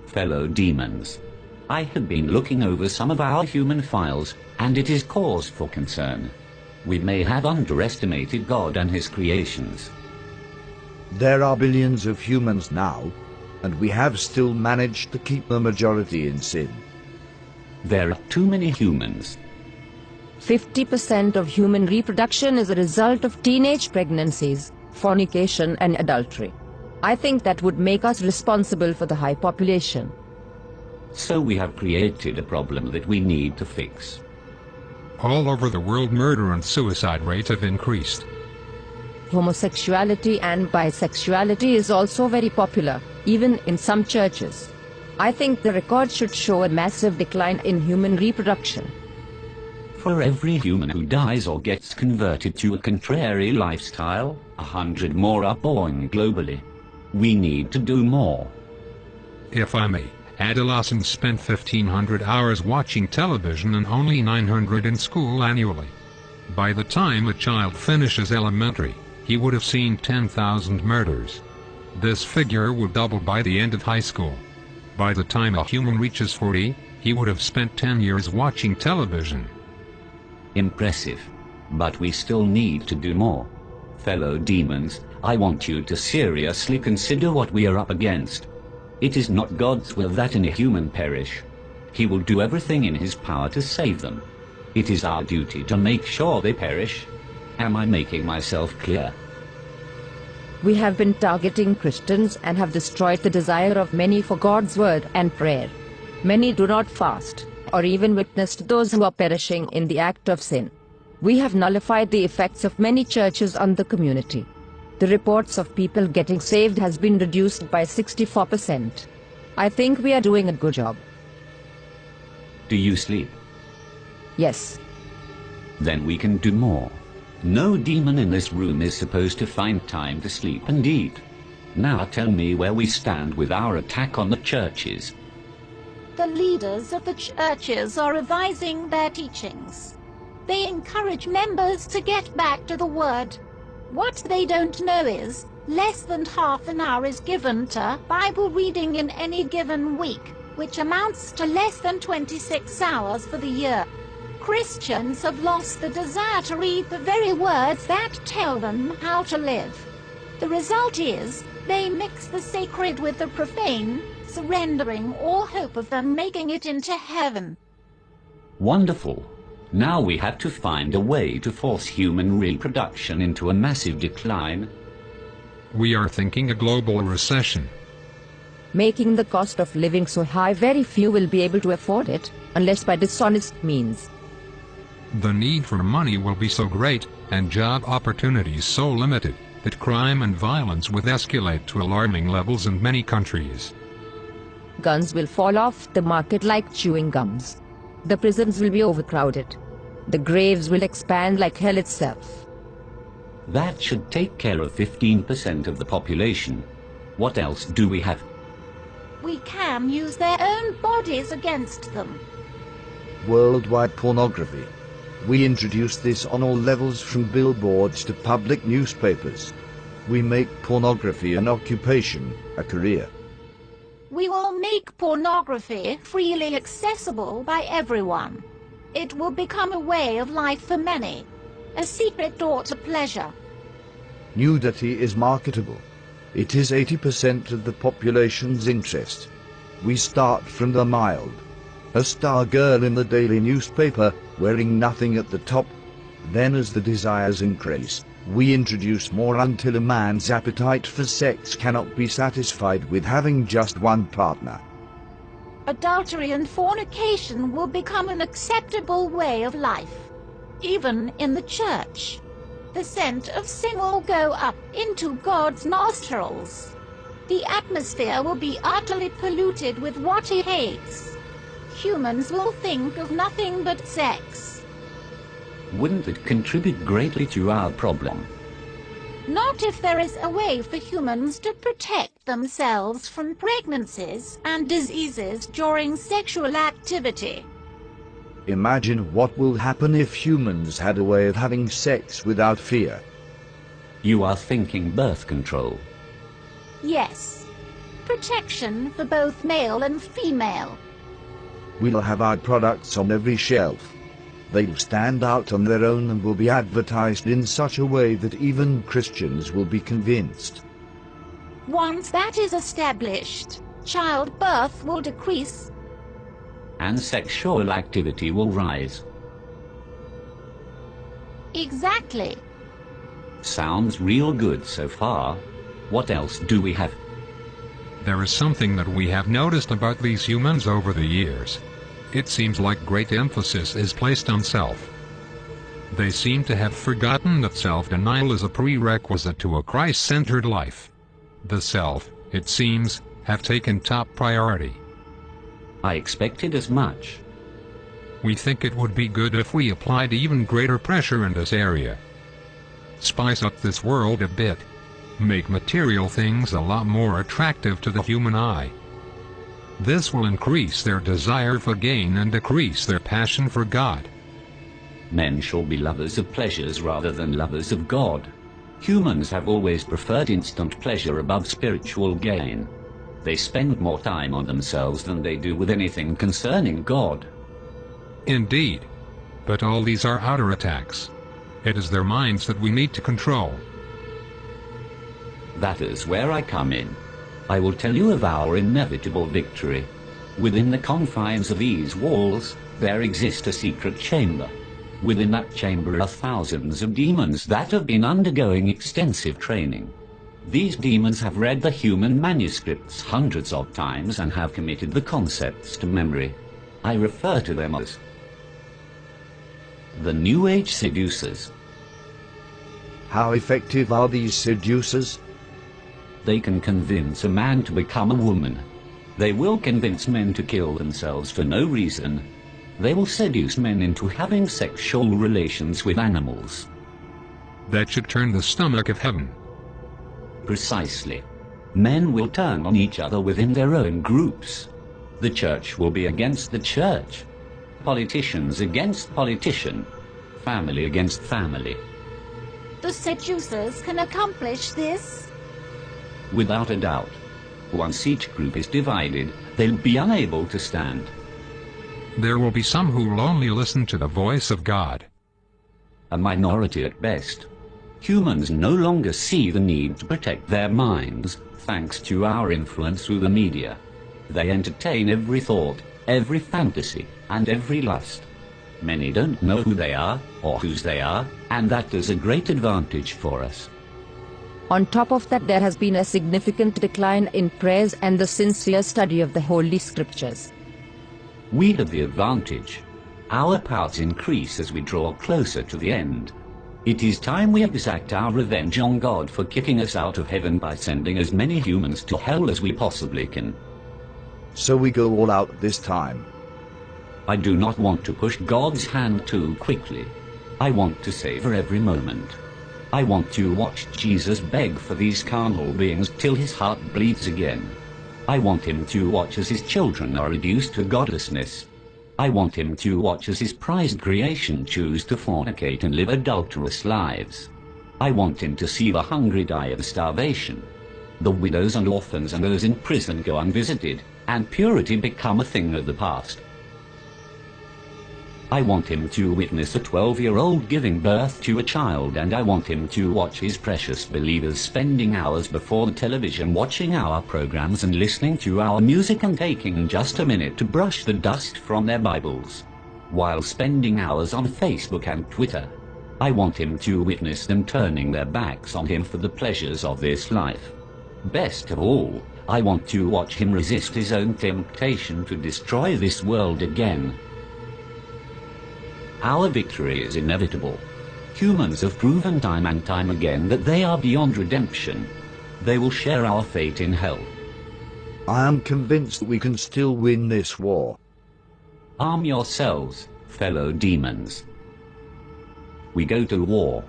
Fellow demons, I have been looking over some of our human files, and it is cause for concern. We may have underestimated God and his creations. There are billions of humans now, and we have still managed to keep the majority in sin. There are too many humans. 50% of human reproduction is a result of teenage pregnancies, fornication and adultery. I think that would make us responsible for the high population. So we have created a problem that we need to fix. All over the world, murder and suicide rates have increased. Homosexuality and bisexuality is also very popular, even in some churches. I think the record should show a massive decline in human reproduction. For every human who dies or gets converted to a contrary lifestyle, 100 more are born globally. We need to do more. If I may, adolescents spend 1,500 hours watching television and only 900 in school annually. By the time a child finishes elementary, he would have seen 10,000 murders. This figure would double by the end of high school. By the time a human reaches 40, he would have spent 10 years watching television. Impressive. But we still need to do more. Fellow demons, I want you to seriously consider what we are up against. It is not God's will that any human perish. He will do everything in his power to save them. It is our duty to make sure they perish. Am I making myself clear? We have been targeting Christians and have destroyed the desire of many for God's word and prayer. Many do not fast, or even witness to those who are perishing in the act of sin. We have nullified the effects of many churches on the community. The reports of people getting saved has been reduced by 64%. I think we are doing a good job. Do you sleep? Yes. Then we can do more. No demon in this room is supposed to find time to sleep and eat. Now tell me where we stand with our attack on the churches. The leaders of the churches are revising their teachings. They encourage members to get back to the Word. What they don't know is, less than half an hour is given to Bible reading in any given week, which amounts to less than 26 hours for the year. Christians have lost the desire to read the very words that tell them how to live. The result is, they mix the sacred with the profane, surrendering all hope of them making it into heaven. Wonderful. Now we have to find a way to force human reproduction into a massive decline. We are thinking a global recession. Making the cost of living so high very few will be able to afford it, unless by dishonest means. The need for money will be so great, and job opportunities so limited, that crime and violence will escalate to alarming levels in many countries. Guns will fall off the market like chewing gums. The prisons will be overcrowded. The graves will expand like hell itself. That should take care of 15% of the population. What else do we have? We can use their own bodies against them. Worldwide pornography. We introduce this on all levels, from billboards to public newspapers. We make pornography an occupation, a career. We will make pornography freely accessible by everyone. It will become a way of life for many, a secret door to pleasure. Nudity is marketable. It is 80% of the population's interest. We start from the mild. A star girl in the daily newspaper, wearing nothing at the top. Then as the desires increase, we introduce more until a man's appetite for sex cannot be satisfied with having just one partner. Adultery and fornication will become an acceptable way of life, even in the church. The scent of sin will go up into God's nostrils. The atmosphere will be utterly polluted with what he hates. Humans will think of nothing but sex. Wouldn't it contribute greatly to our problem? Not if there is a way for humans to protect themselves from pregnancies and diseases during sexual activity. Imagine what will happen if humans had a way of having sex without fear. You are thinking birth control. Yes. protection for both male and female. We'll have our products on every shelf. They'll stand out on their own and will be advertised in such a way that even Christians will be convinced. Once that is established, childbirth will decrease. And sexual activity will rise. Exactly. Sounds real good so far. What else do we have? There is something that we have noticed about these humans over the years. It seems like great emphasis is placed on self. They seem to have forgotten that self-denial is a prerequisite to a Christ-centered life. The self, it seems, have taken top priority. I expected as much. We think it would be good if we applied even greater pressure in this area. Spice up this world a bit. Make material things a lot more attractive to the human eye. This will increase their desire for gain and decrease their passion for God. Men shall be lovers of pleasures rather than lovers of God. Humans have always preferred instant pleasure above spiritual gain. They spend more time on themselves than they do with anything concerning God. Indeed. But all these are outer attacks. It is their minds that we need to control. That is where I come in. I will tell you of our inevitable victory. Within the confines of these walls, there exists a secret chamber. Within that chamber are thousands of demons that have been undergoing extensive training. These demons have read the human manuscripts hundreds of times and have committed the concepts to memory. I refer to them as the New Age seducers. How effective are these seducers? They can convince a man to become a woman. They will convince men to kill themselves for no reason. They will seduce men into having sexual relations with animals. That should turn the stomach of heaven. Precisely. Men will turn on each other within their own groups. The church will be against the church. Politicians against politician. Family against family. The seducers can accomplish this? Without a doubt. Once each group is divided, they'll be unable to stand. There will be some who will only listen to the voice of God. A minority at best. Humans no longer see the need to protect their minds, thanks to our influence through the media. They entertain every thought, every fantasy, and every lust. Many don't know who they are, or whose they are, and that is a great advantage for us. On top of that, there has been a significant decline in prayers and the sincere study of the Holy Scriptures. We have the advantage. Our powers increase as we draw closer to the end. It is time we exact our revenge on God for kicking us out of heaven by sending as many humans to hell as we possibly can. So we go all out this time. I do not want to push God's hand too quickly. I want to savor every moment. I want to watch Jesus beg for these carnal beings till his heart bleeds again. I want him to watch as his children are reduced to godlessness. I want him to watch as his prized creation choose to fornicate and live adulterous lives. I want him to see the hungry die of starvation, the widows and orphans and those in prison go unvisited, and purity become a thing of the past. I want him to witness a 12-year-old giving birth to a child, and I want him to watch his precious believers spending hours before the television watching our programs and listening to our music and taking just a minute to brush the dust from their Bibles, while spending hours on Facebook and Twitter. I want him to witness them turning their backs on him for the pleasures of this life. Best of all, I want to watch him resist his own temptation to destroy this world again. Our victory is inevitable. Humans have proven time and time again that they are beyond redemption. They will share our fate in hell. I am convinced that we can still win this war. Arm yourselves, fellow demons. We go to war.